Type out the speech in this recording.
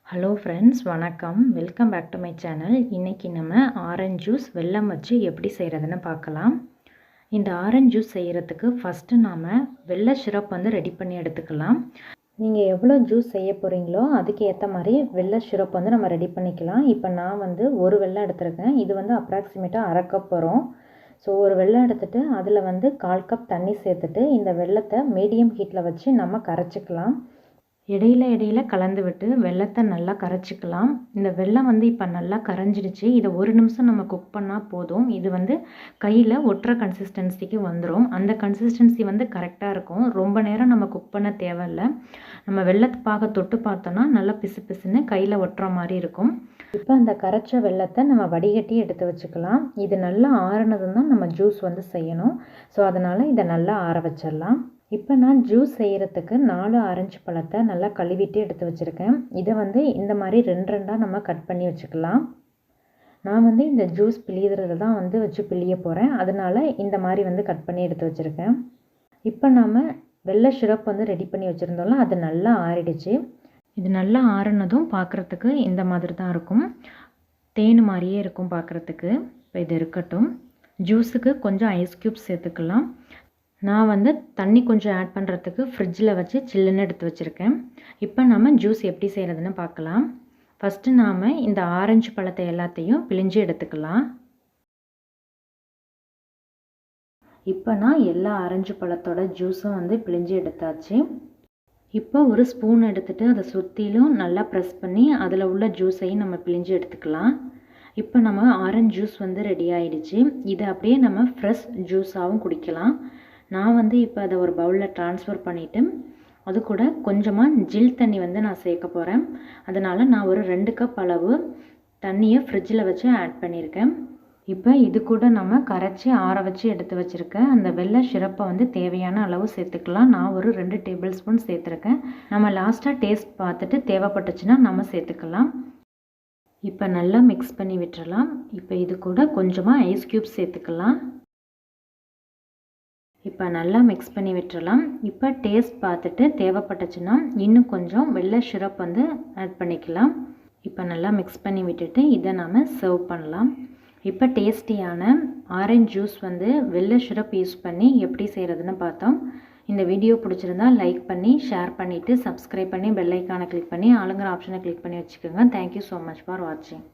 Hello friends, வணக்கம். Welcome back to my channel. இன்றைக்கி நம்ம ஆரஞ்சு ஜூஸ் வெல்லம் வச்சு எப்படி செய்கிறதுன்னு பார்க்கலாம். இந்த ஆரஞ்சு ஜூஸ் செய்கிறதுக்கு ஃபஸ்ட்டு நாம் வெள்ளை சிரப் ரெடி பண்ணி எடுத்துக்கலாம். நீங்கள் எவ்வளோ ஜூஸ் செய்ய போகிறீங்களோ அதுக்கு ஏற்ற மாதிரி வெள்ளை சிரப் நம்ம ரெடி பண்ணிக்கலாம். இப்போ நான் ஒரு வெல்லம் எடுத்துருக்கேன். இது அப்ராக்சிமேட்டாக அரை கப் வரும். ஸோ ஒரு வெல்லம் எடுத்துகிட்டு அதில் 1/4 கப் தண்ணி சேர்த்துட்டு இந்த வெல்லத்தை மீடியம் ஹீட்டில் வச்சு நம்ம கரைச்சிக்கலாம். இடையில கலந்து விட்டு வெல்லத்தை நல்லா கரைச்சிக்கலாம். இந்த வெல்லம் இப்போ நல்லா கரைஞ்சிடுச்சு. இதை 1 நிமிஷம் நம்ம குக் பண்ணால் போதும். இது கையில் ஒட்டுற கன்சிஸ்டன்சிக்கு வந்துடும். அந்த கன்சிஸ்டன்சி கரெக்டாக இருக்கும். ரொம்ப நேரம் நம்ம குக் பண்ண தேவையில்லை. நம்ம வெல்லத்து பாக தொட்டு பார்த்தோன்னா நல்லா பிசு பிசுன்னு கையில் ஒட்டுற மாதிரி இருக்கும். இப்போ அந்த கரைச்ச வெல்லத்தை நம்ம வடிகட்டி எடுத்து வச்சுக்கலாம். இது நல்லா ஆறுனதும் தான் நம்ம ஜூஸ் செய்யணும். ஸோ அதனால் இதை நல்லா ஆற வச்சிடலாம். இப்போ நான் ஜூஸ் செய்கிறதுக்கு 4 ஆரஞ்சு பழத்தை நல்லா கழுவிட்டு எடுத்து வச்சுருக்கேன். இதை இந்த மாதிரி 2 நம்ம கட் பண்ணி வச்சுக்கலாம். நான் இந்த ஜூஸ் பிழியறதை தான் வச்சு பிழிய போகிறேன். அதனால் இந்த மாதிரி கட் பண்ணி எடுத்து வச்சுருக்கேன். இப்போ நாம் வெள்ளை சிரப் ரெடி பண்ணி வச்சுருந்தோம்ல, அது நல்லா ஆறிடுச்சு. இது நல்லா ஆறுனதும் பார்க்குறதுக்கு இந்த மாதிரி தான் இருக்கும். தேன் மாதிரியே இருக்கும் பார்க்குறதுக்கு. இப்போ இது இருக்கட்டும். ஜூஸுக்கு கொஞ்சம் ஐஸ் க்யூப்ஸ் சேர்த்துக்கலாம். நான் தண்ணி கொஞ்சம் ஆட் பண்ணுறதுக்கு ஃப்ரிட்ஜில் வச்சு சில்லுன்னு எடுத்து வச்சுருக்கேன். இப்போ நம்ம ஜூஸ் எப்படி செய்கிறதுன்னு பார்க்கலாம். ஃபஸ்ட்டு நாம் இந்த ஆரஞ்சு பழத்தை எல்லாத்தையும் பிழிஞ்சு எடுத்துக்கலாம். இப்போ நான் எல்லா ஆரஞ்சு பழத்தோட ஜூஸும் பிழிஞ்சு எடுத்தாச்சு. இப்போ ஒரு ஸ்பூன் எடுத்துகிட்டு அதை சுற்றிலும் நல்லா ப்ரெஸ் பண்ணி அதில் உள்ள ஜூஸையும் நம்ம பிழிஞ்சு எடுத்துக்கலாம். இப்போ நம்ம ஆரஞ்சு ஜூஸ் ரெடி ஆகிடுச்சு. இதை அப்படியே நம்ம ஃப்ரெஷ் ஜூஸாகவும் குடிக்கலாம். நான் இப்போ அதை ஒரு பவுலில் ட்ரான்ஸ்ஃபர் பண்ணிவிட்டு அது கூட கொஞ்சமாக ஜில் தண்ணி நான் சேர்க்க போகிறேன். அதனால் நான் ஒரு 2 கப் அளவு தண்ணியை ஃப்ரிட்ஜில் வச்சு ஆட் பண்ணியிருக்கேன். இப்போ இது கூட நம்ம கரைச்சி ஆற வச்சு எடுத்து வச்சுருக்கேன் அந்த வெள்ளை சிரப்பை தேவையான அளவு சேர்த்துக்கலாம். நான் ஒரு 2 டேபிள் ஸ்பூன் சேர்த்துருக்கேன். நம்ம லாஸ்ட்டாக டேஸ்ட் பார்த்துட்டு தேவைப்பட்டுச்சுன்னா நம்ம சேர்த்துக்கலாம். இப்போ நல்லா மிக்ஸ் பண்ணி விட்டுறலாம். இப்போ இது கூட கொஞ்சமாக ஐஸ் க்யூப்ஸ் சேர்த்துக்கலாம். இப்போ நல்லா மிக்ஸ் பண்ணி விட்டுறலாம். இப்போ டேஸ்ட் பார்த்துட்டு தேவைப்பட்டுச்சுன்னா இன்னும் கொஞ்சம் வெள்ளை சிரப் ஆட் பண்ணிக்கலாம். இப்போ நல்லா மிக்ஸ் பண்ணி விட்டுட்டு இதை நாம் சர்வ் பண்ணலாம். இப்போ டேஸ்டியான ஆரஞ்சு ஜூஸ் வெள்ளை சிரப் யூஸ் பண்ணி எப்படி செய்கிறதுன்னு பார்த்தோம். இந்த வீடியோ பிடிச்சிருந்தா லைக் பண்ணி ஷேர் பண்ணிவிட்டு சப்ஸ்கிரைப் பண்ணி பெல் ஐக்கானை கிளிக் பண்ணி ஆளுங்கிற ஆப்ஷனை கிளிக் பண்ணி வச்சுக்கோங்க. தேங்க்யூ ஸோ மச் ஃபார் வாட்சிங்.